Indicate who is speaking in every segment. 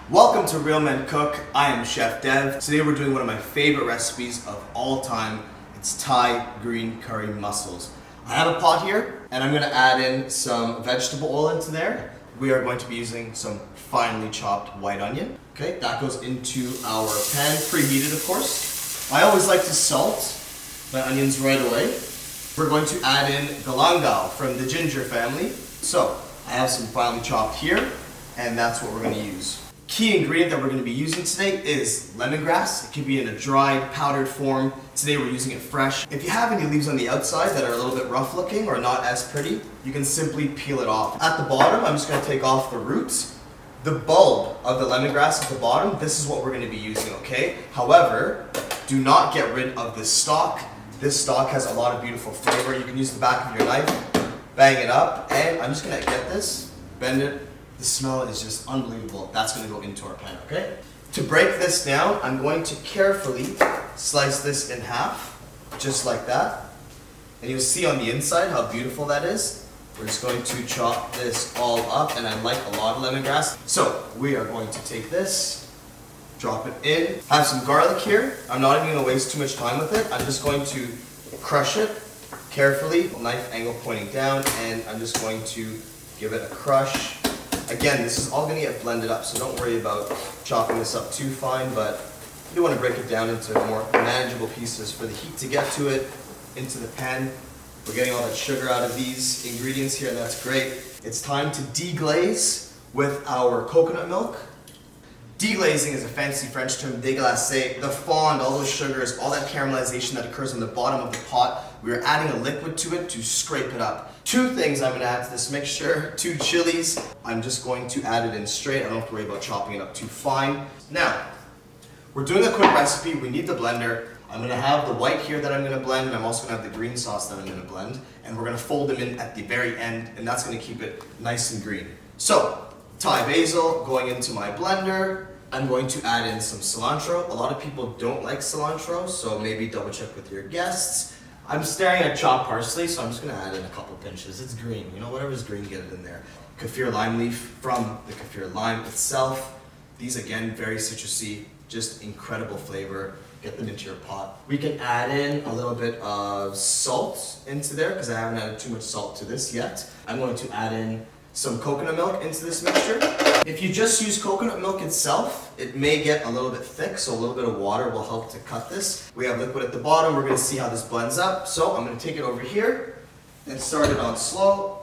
Speaker 1: Welcome to Real Men Cook. I am Chef Dev. Today we're doing one of my favorite recipes of all time. It's Thai green curry mussels. I have a pot here and I'm going to add in some vegetable oil into there. We are going to be using some finely chopped white onion. Okay, that goes into our pan, preheated of course. I always like to salt my onions right away. We're going to add in galangal from the ginger family. So I have some finely chopped here and that's what we're going to use. Key ingredient that we're going to be using today is lemongrass. It can be in a dried, powdered form. Today we're using it fresh. If you have any leaves on the outside that are a little bit rough looking or not as pretty, you can simply peel it off. At the bottom, I'm just going to take off the roots. The bulb of the lemongrass at the bottom, this is what we're going to be using, okay? However, do not get rid of this stalk. This stalk has a lot of beautiful flavor. You can use the back of your knife, bang it up, and I'm just going to get this, bend it. The smell is just unbelievable. That's going to go into our pan, okay? To break this down, I'm going to carefully slice this in half, just like that. And you'll see on the inside how beautiful that is. We're just going to chop this all up, and I like a lot of lemongrass. So we are going to take this, drop it in. I have some garlic here. I'm not even going to waste too much time with it. I'm just going to crush it carefully, knife angle pointing down, and I'm just going to give it a crush. Again, this is all going to get blended up, so don't worry about chopping this up too fine, but you do want to break it down into more manageable pieces for the heat to get to it, into the pan. We're getting all that sugar out of these ingredients here, and that's great. It's time to deglaze with our coconut milk. Deglazing is a fancy French term, déglacer, the fond, all those sugars, all that caramelization that occurs on the bottom of the pot. We are adding a liquid to it to scrape it up. Two things I'm going to add to this mixture, 2 chilies. I'm just going to add it in straight. I don't have to worry about chopping it up too fine. Now, we're doing a quick recipe. We need the blender. I'm going to have the white here that I'm going to blend, and I'm also going to have the green sauce that I'm going to blend. And we're going to fold them in at the very end, and that's going to keep it nice and green. So, Thai basil going into my blender. I'm going to add in some cilantro. A lot of people don't like cilantro, so maybe double check with your guests. I'm staring at chopped parsley, so I'm just going to add in a couple pinches. It's green, you know, whatever's green, get it in there. Kaffir lime leaf from the kaffir lime itself. These again, very citrusy, just incredible flavor. Get them into your pot. We can add in a little bit of salt into there because I haven't added too much salt to this yet. I'm going to add in some coconut milk into this mixture. If you just use coconut milk itself, it may get a little bit thick, so a little bit of water will help to cut this. We have liquid at the bottom. We're going to see how this blends up. So I'm going to take it over here and start it on slow.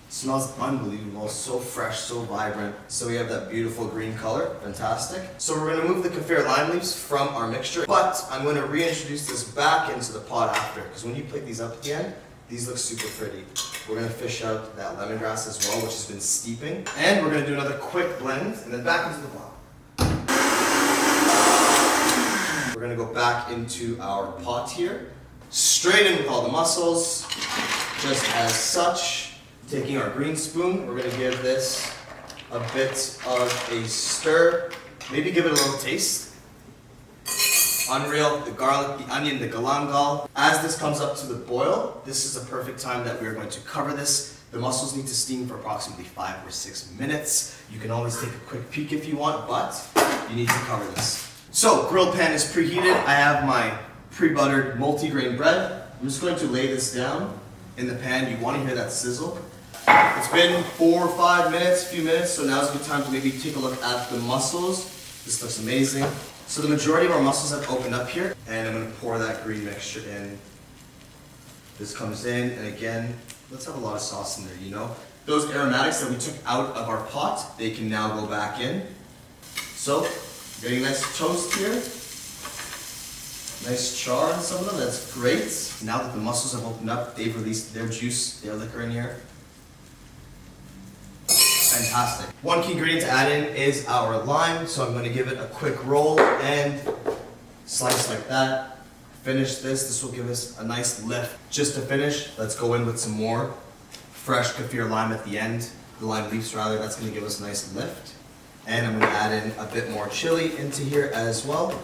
Speaker 1: Smells unbelievable, so fresh, so vibrant. So we have that beautiful green color, fantastic. So we're going to move the kaffir lime leaves from our mixture, but I'm going to reintroduce this back into the pot after, because when you plate these up at the end, these look super pretty. We're going to fish out that lemongrass as well, which has been steeping. And we're going to do another quick blend, and then back into the pot. We're going to go back into our pot here. Straight in with all the mussels, just as such. Taking our green spoon, we're going to give this a bit of a stir. Maybe give it a little taste. Unreal, the garlic, the onion, the galangal. As this comes up to the boil, this is a perfect time that we are going to cover this. The mussels need to steam for approximately 5 or 6 minutes. You can always take a quick peek if you want, but you need to cover this. So, grill pan is preheated. I have my pre-buttered multi-grain bread. I'm just going to lay this down in the pan. You want to hear that sizzle. It's been 4 or 5 minutes, a few minutes, so now's a good time to maybe take a look at the mussels. This looks amazing. So the majority of our mussels have opened up here, and I'm going to pour that green mixture in. This comes in, and again, let's have a lot of sauce in there, you know. Those aromatics that we took out of our pot, they can now go back in. So, getting a nice toast here. Nice char on some of them, that's great. Now that the mussels have opened up, they've released their juice, their liquor in here. Fantastic. One key ingredient to add in is our lime, so I'm going to give it a quick roll and slice like that. Finish this. This will give us a nice lift. Just to finish, let's go in with some more fresh kaffir lime at the end. The lime leaves rather, that's going to give us a nice lift. And I'm going to add in a bit more chili into here as well,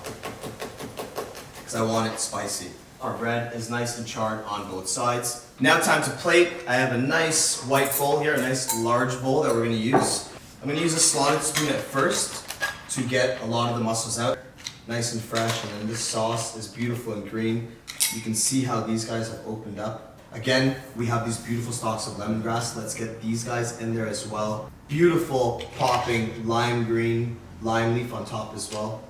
Speaker 1: because I want it spicy. Our bread is nice and charred on both sides. Now time to plate. I have a nice white bowl here, a nice large bowl that we're gonna use. I'm gonna use a slotted spoon at first to get a lot of the mussels out. Nice and fresh, and then this sauce is beautiful and green. You can see how these guys have opened up. Again, we have these beautiful stalks of lemongrass. Let's get these guys in there as well. Beautiful popping lime green, lime leaf on top as well.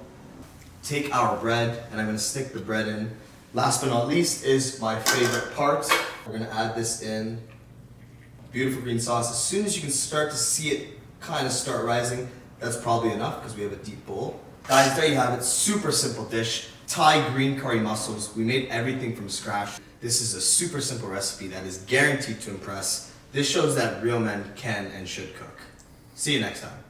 Speaker 1: Take our bread, and I'm gonna stick the bread in. Last but not least is my favorite part. We're gonna add this in. Beautiful green sauce. As soon as you can start to see it kind of start rising, that's probably enough because we have a deep bowl. Guys, there you have it. Super simple dish. Thai green curry mussels. We made everything from scratch. This is a super simple recipe that is guaranteed to impress. This shows that real men can and should cook. See you next time.